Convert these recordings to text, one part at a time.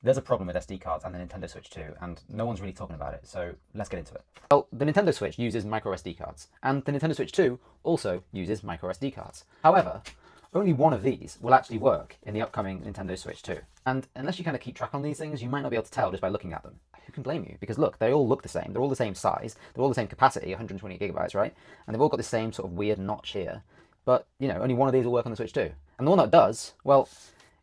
There's a problem with SD cards and the Nintendo Switch 2, and no one's really talking about it, so let's get into it. Well, the Nintendo Switch uses micro SD cards, and the Nintendo Switch 2 also uses micro SD cards. However, only one of these will actually work in the upcoming Nintendo Switch 2. And unless you kind of keep track on these things, you might not be able to tell just by looking at them. Who can blame you? Because look, they all look the same. They're all the same size. They're all the same capacity, 120 gigabytes, right? And they've all got the same sort of weird notch here. But, you know, only one of these will work on the Switch 2. And the one that does, well,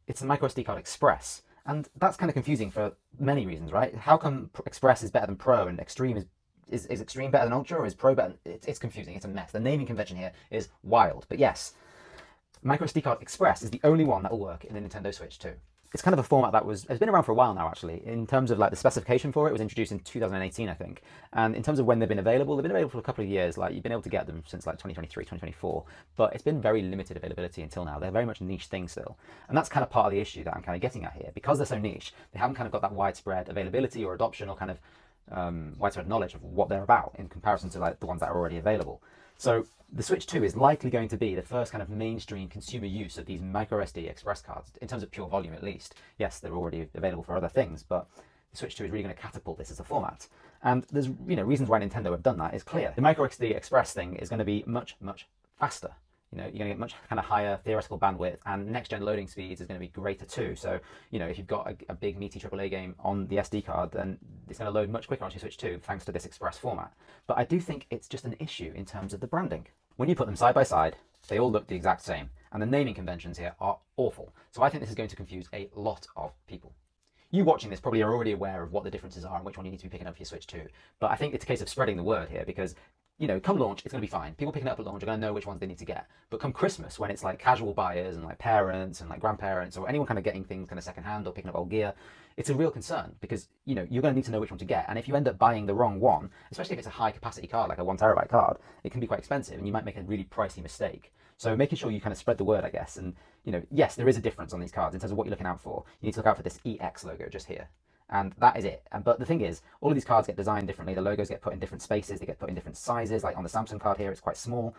it's the micro SD card Express. And that's kind of confusing for many reasons, right? How come Express is better than Pro and Extreme is Extreme better than Ultra, or is Pro better? It's confusing. It's a mess. The naming convention here is wild. But yes, micro SD card Express is the only one that will work in the Nintendo Switch 2. It's kind of a format that has been around for a while now, actually. In terms of like the specification for it, was introduced in 2018, I think. And in terms of when they've been available for a couple of years. Like, you've been able to get them since like 2023, 2024. But it's been very limited availability until now. They're very much a niche thing still. And that's kind of part of the issue that I'm kind of getting at here. Because they're so niche, they haven't kind of got that widespread availability or adoption or kind of widespread knowledge of what they're about in comparison to like the ones that are already available. So the Switch 2 is likely going to be the first kind of mainstream consumer use of these micro SD Express cards, in terms of pure volume at least. Yes, they're already available for other things, but the Switch 2 is really going to catapult this as a format. And there's, you know, reasons why Nintendo have done that is clear. The micro SD Express thing is going to be much, much faster. You know, you're going to get much kind of higher theoretical bandwidth, and next-gen loading speeds is going to be greater too. So, you know, if you've got a big meaty AAA game on the SD card, then it's going to load much quicker onto your Switch 2 thanks to this Express format. But I do think it's just an issue in terms of the branding. When you put them side by side, they all look the exact same, and the naming conventions here are awful. So I think this is going to confuse a lot of people. You watching this probably are already aware of what the differences are and which one you need to be picking up for your Switch 2. But I think it's a case of spreading the word here, because, you know, come launch, it's going to be fine. People picking it up at launch are going to know which ones they need to get. But come Christmas, when it's like casual buyers and like parents and like grandparents or anyone kind of getting things kind of secondhand or picking up old gear, it's a real concern, because, you know, you're going to need to know which one to get. And if you end up buying the wrong one, especially if it's a high capacity card, like a 1 terabyte card, it can be quite expensive and you might make a really pricey mistake. So making sure you kind of spread the word, I guess. And, you know, yes, there is a difference on these cards in terms of what you're looking out for. You need to look out for this EX logo just here. And that is it. But the thing is, all of these cards get designed differently. The logos get put in different spaces. They get put in different sizes. Like on the Samsung card here, it's quite small.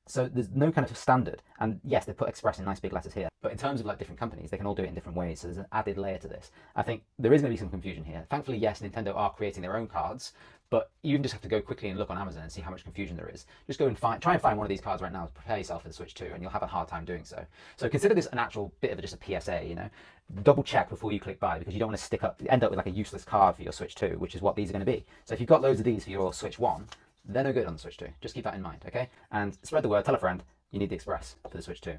So there's no kind of standard. And yes, they put Express in nice big letters here. But in terms of like different companies, they can all do it in different ways. So there's an added layer to this. I think there is going to be some confusion here. Thankfully, yes, Nintendo are creating their own cards. But you just have to go quickly and look on Amazon and see how much confusion there is. Just go and try and find one of these cards right now to prepare yourself for the Switch 2, and you'll have a hard time doing so. So consider this an actual bit of just a PSA, you know. Double check before you click buy, because you don't want to end up with like a useless card for your Switch 2, which is what these are going to be. So if you've got loads of these for your Switch 1, they're no good on the Switch 2. Just keep that in mind, okay? And spread the word, tell a friend, you need the Express for the Switch 2.